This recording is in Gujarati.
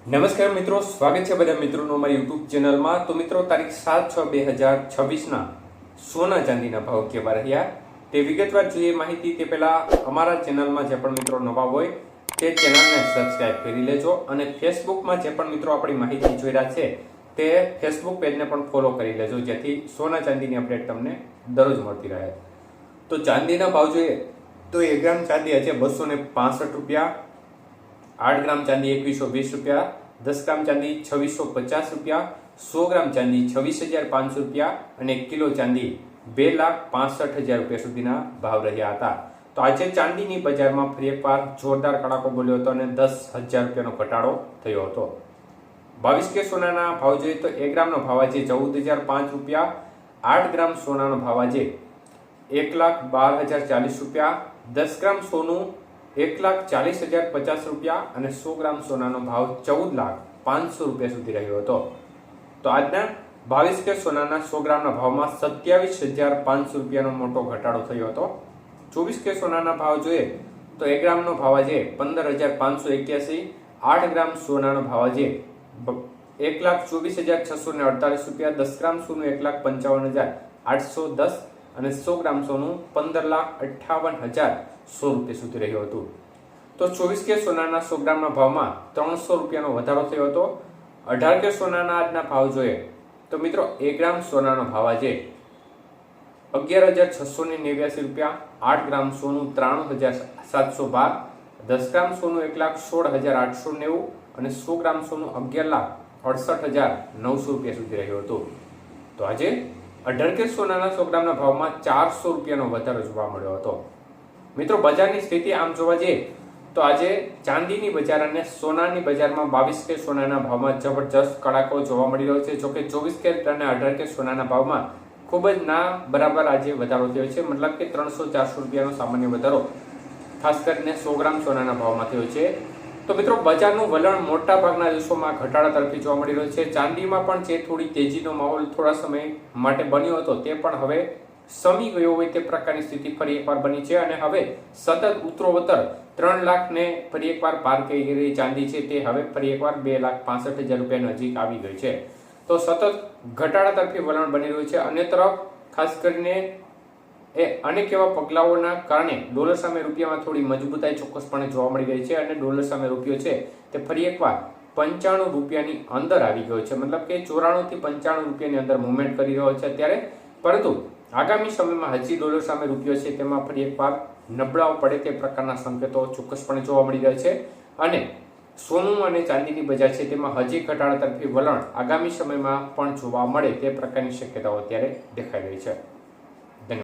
નમસ્કાર મિત્રો, સ્વાગત છે બધા મિત્રોનું અમારી યુટ્યુબ ચેનલમાં। તો મિત્રો, તારીખ 7/6/2026ના સોના ચાંદીના ભાવ કેવા રહ્યા તે વિગતવાર જોઈએ માહિતી તે પહેલા અમારા ચેનલમાં જે પણ મિત્રો નવા હોય તે ચેનલને સબસ્ક્રાઇબ કરી લેજો અને ફેસબુકમાં જે પણ મિત્રો આપણી માહિતી જોઈ રહ્યા છે તે ફેસબુક પેજને પણ ફોલો કરી લેજો, જેથી સોના ચાંદીની અપડેટ તમને દરરોજ મળતી રહે। તો ચાંદીના ભાવ જોઈએ તો 1 ગ્રામ ચાંદી આજે 265 રૂપિયા, 8 ગ્રામ ચાંદી 2120 રૂપિયા, 10 ગ્રામ ચાંદી 2650 રૂપિયા, 100 ગ્રામ ચાંદી 26500 રૂપિયા અને 1 કિલો ચાંદી 2,65,000 રૂપિયા સુધીના ભાવ રહ્યા હતા। તો આજે ચાંદીની બજારમાં ફરી એકવાર જોરદાર કડાકો બોલ્યો હતો અને 10,000 રૂપિયાનો ઘટાડો થયો હતો। 22 કે સોનાના ભાવ જોઈએ તો 1 ગ્રામનો ભાવ આજે 14,005 રૂપિયા, 8 ગ્રામ સોનાનો ભાવ આજે 1,12,040 રૂપિયા, 10 ગ્રામ સોનું 1,40,050 રૂપિયા અને 100 ગ્રામ સોનાનો ભાવ 14,05,000 રૂપિયા સુધી રહ્યો હતો। તો આજના 22 કે સોનાના 100 ગ્રામના ભાવમાં 27,500 રૂપિયાનો મોટો ઘટાડો થયો હતો। 24 કે સોનાના ભાવ જોઈએ તો 1 ગ્રામનો ભાવ આજે 15,581, 8 ગ્રામ સોનાનો ભાવ આજે 1,24,648 રૂપિયા, 10 ગ્રામ સોનું 1,55,810 અને 100 ગ્રામ સોનું 15,58,100 રૂપિયા સુધી રહ્યું હતું। તો 24 કે સોનાના 100 ગ્રામના ભાવમાં 300 રૂપિયાનો વધારો થયો હતો। 18 કે સોનાના આજના ભાવ જોઈએ તો મિત્રો 1 ગ્રામ સોનાનો ભાવ આજે 11,689 રૂપિયા, 8 ગ્રામ સોનું 93,712, 10 ગ્રામ સોનું 1,16,890 અને 100 ગ્રામ સોનું 11,68,900 રૂપિયા સુધી રહ્યું હતું। તો આજે 18 કે સોનાના 100 ગ્રામના ભાવમાં 400 રૂપિયાનો વધારો જોવા મળ્યો હતો। મિત્રો, બજારની સ્થિતિ આમ જોવા જઈએ તો આજે ચાંદીની બજાર અને સોનાની બજારમાં 22 કે સોનાના ભાવમાં જબરજસ્ત કડાકો જોવા મળી રહ્યો છે। જોકે 24 કેરેટ અને 18 કે સોનાના ભાવમાં ખૂબ જ ના બરાબર આજે વધારો થયો છે, મતલબ કે 300-400 રૂપિયાનો સામાન્ય વધારો ખાસ કરીને 100 ગ્રામ સોનાના ભાવમાં થયો છે। તો મિત્રો, બજારનું વલણ મોટા ભાગના દિવસોમાં ઘટાડા તરફી જોવા મળી રહ્યું છે। ચાંદીમાં પણ જે થોડી તેજીનો માહોલ થોડા સમય માટે બન્યો હતો તે પણ હવે સમી ગયો હોય તે પ્રકારની સ્થિતિ ફરી એકવાર બની છે અને હવે સતત ઉત્તરોત્તર 3 લાખને ફરી એકવાર પાર કરી ગયેલી ચાંદી છે તે હવે ફરી એકવાર 2,65,000 રૂપિયા નજીક આવી ગઈ છે। તો સતત ઘટાડા તરફી વલણ બની રહ્યું છે। અન્ય તરફ ખાસ કરીને અનેક એવા પગલાઓના કારણે ડોલર સામે રૂપિયામાં થોડી મજબૂતાઈ ચોક્કસપણે જોવા મળી રહી છે અને ડોલર સામે રૂપિયો છે તે ફરી એકવાર 95 રૂપિયાની અંદર આવી ગયો છે, મતલબ કે 94 થી 95 રૂપિયાની અંદર મુવમેન્ટ કરી રહ્યો છે અત્યારે। પરંતુ આગામી સમયમાં હજી ડોલર સામે રૂપિયો છે તેમાં ફરી એકવાર નબળાવ પડે તે પ્રકારના સંકેતો ચોક્કસપણે જોવા મળી રહ્યા છે અને સોનું અને ચાંદીની બજાર છે તેમાં હજી ઘટાડા તરફી વલણ આગામી સમયમાં પણ જોવા મળે તે પ્રકારની શક્યતાઓ અત્યારે દેખાઈ રહી છે।